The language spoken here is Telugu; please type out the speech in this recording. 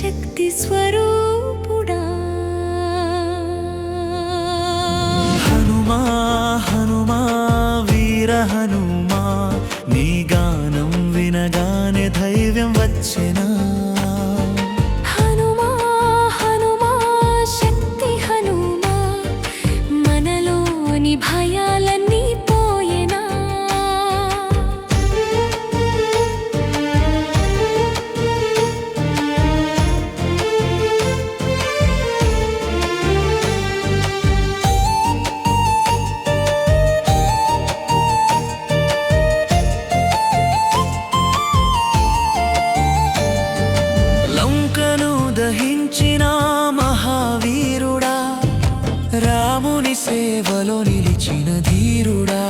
శక్తి స్వరూపుడా హనుమా హనుమా వీర హనుమా నీ గానం వినగానే ధైర్యం వచ్చెనా హనుమా హనుమా శక్తి హనుమా మనలోని భయాలన్నీ పోయెనా దహించిన మహావీరుడా రాముని సేవలో నిలిచిన ధీరుడా